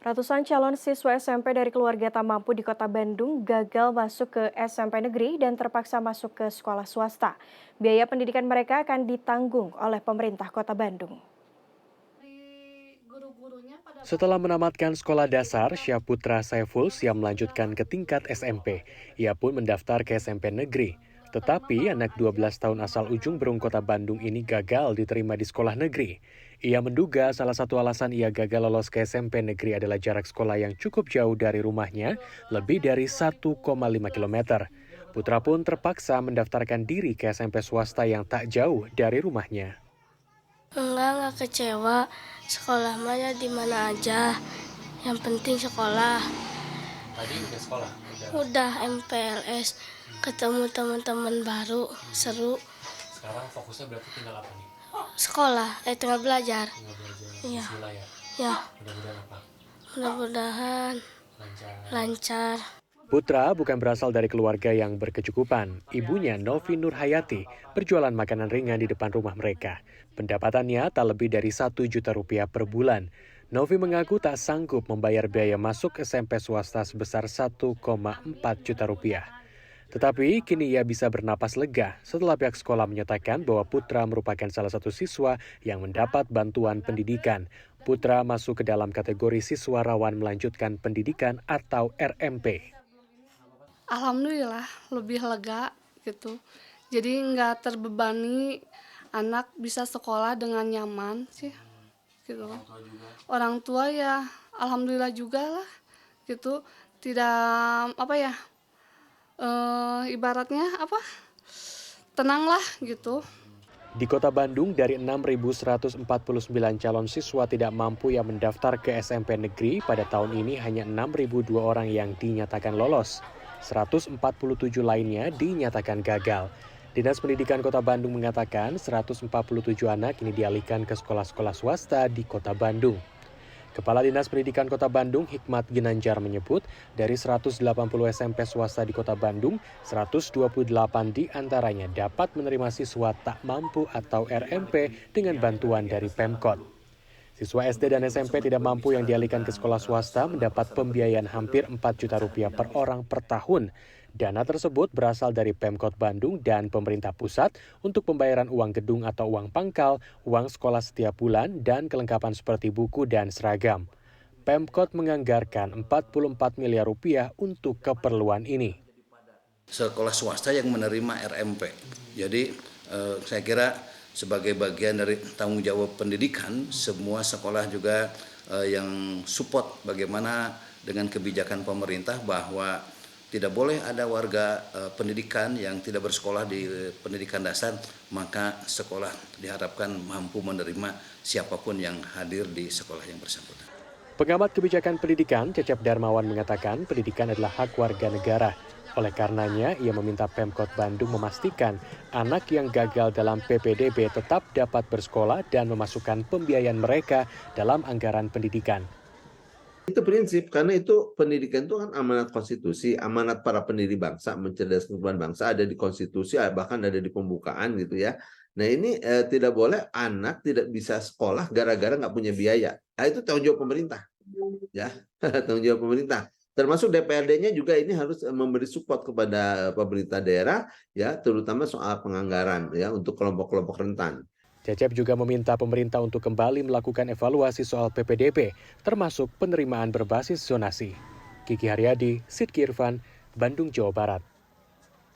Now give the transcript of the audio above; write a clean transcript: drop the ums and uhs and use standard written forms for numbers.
Ratusan calon siswa SMP dari keluarga tak mampu di Kota Bandung gagal masuk ke SMP negeri dan terpaksa masuk ke sekolah swasta. Biaya pendidikan mereka akan ditanggung oleh pemerintah Kota Bandung. Setelah menamatkan sekolah dasar, Syaputra Saiful siap melanjutkan ke tingkat SMP. Ia pun mendaftar ke SMP negeri. Tetapi anak 12 tahun asal Ujung Berung Kota Bandung ini gagal diterima di sekolah negeri. Ia menduga salah satu alasan ia gagal lolos ke SMP negeri adalah jarak sekolah yang cukup jauh dari rumahnya, lebih dari 1,5 kilometer. Putra pun terpaksa mendaftarkan diri ke SMP swasta yang tak jauh dari rumahnya. Enggak kecewa. Sekolah mah ya di mana aja. Yang penting sekolah. Tadi udah sekolah? Udah MPLS, ketemu teman-teman baru, seru. Sekarang fokusnya berarti tinggal apa nih? Sekolah, tinggal belajar. Tinggal belajar Iya, sila ya? ya, Mudah-mudahan apa? mudah-mudahan Lancar. lancar. Putra bukan berasal dari keluarga yang berkecukupan. Ibunya, Novi Nurhayati, berjualan makanan ringan di depan rumah mereka. Pendapatannya tak lebih dari 1 juta rupiah per bulan. Novi mengaku tak sanggup membayar biaya masuk SMP swasta sebesar 1,4 juta rupiah. Tetapi kini ia bisa bernapas lega setelah pihak sekolah menyatakan bahwa Putra merupakan salah satu siswa yang mendapat bantuan pendidikan. Putra masuk ke dalam kategori siswa rawan melanjutkan pendidikan atau RMP. Alhamdulillah lebih lega gitu. Jadi nggak terbebani, anak bisa sekolah dengan nyaman sih gitu. Orang tua ya alhamdulillah juga lah gitu. Tidak apa ya, ibaratnya apa, tenang lah gitu. Di Kota Bandung, dari 6.149 calon siswa tidak mampu yang mendaftar ke SMP negeri, pada tahun ini hanya 6.002 orang yang dinyatakan lolos. 147 lainnya dinyatakan gagal. Dinas Pendidikan Kota Bandung mengatakan 147 anak ini dialihkan ke sekolah-sekolah swasta di Kota Bandung. Kepala Dinas Pendidikan Kota Bandung, Hikmat Ginanjar menyebut, dari 180 SMP swasta di Kota Bandung, 128 diantaranya dapat menerima siswa tak mampu atau RMP dengan bantuan dari Pemkot. Siswa SD dan SMP tidak mampu yang dialihkan ke sekolah swasta mendapat pembiayaan hampir 4 juta rupiah per orang per tahun. Dana tersebut berasal dari Pemkot Bandung dan pemerintah pusat untuk pembayaran uang gedung atau uang pangkal, uang sekolah setiap bulan, dan kelengkapan seperti buku dan seragam. Pemkot menganggarkan 44 miliar rupiah untuk keperluan ini. Sekolah swasta yang menerima RMP. Jadi saya kira sebagai bagian dari tanggung jawab pendidikan, semua sekolah juga yang support bagaimana dengan kebijakan pemerintah bahwa tidak boleh ada warga pendidikan yang tidak bersekolah di pendidikan dasar, maka sekolah diharapkan mampu menerima siapapun yang hadir di sekolah yang bersangkutan. Pengamat kebijakan pendidikan, Cecep Darmawan mengatakan pendidikan adalah hak warga negara. Oleh karenanya, ia meminta Pemkot Bandung memastikan anak yang gagal dalam PPDB tetap dapat bersekolah dan memasukkan pembiayaan mereka dalam anggaran pendidikan. Itu prinsip, karena itu pendidikan itu kan amanat konstitusi, amanat para pendiri bangsa, mencerdaskan kehidupan bangsa ada di konstitusi, bahkan ada di pembukaan gitu ya. Nah ini tidak boleh anak tidak bisa sekolah gara-gara nggak punya biaya. Nah, itu tanggung jawab pemerintah, ya tanggung jawab pemerintah. Termasuk DPRD-nya juga ini harus memberi support kepada pemerintah daerah, ya terutama soal penganggaran ya untuk kelompok-kelompok rentan. Cecep juga meminta pemerintah untuk kembali melakukan evaluasi soal PPDB, termasuk penerimaan berbasis zonasi. Kiki Haryadi, Sidki Irfan, Bandung, Jawa Barat.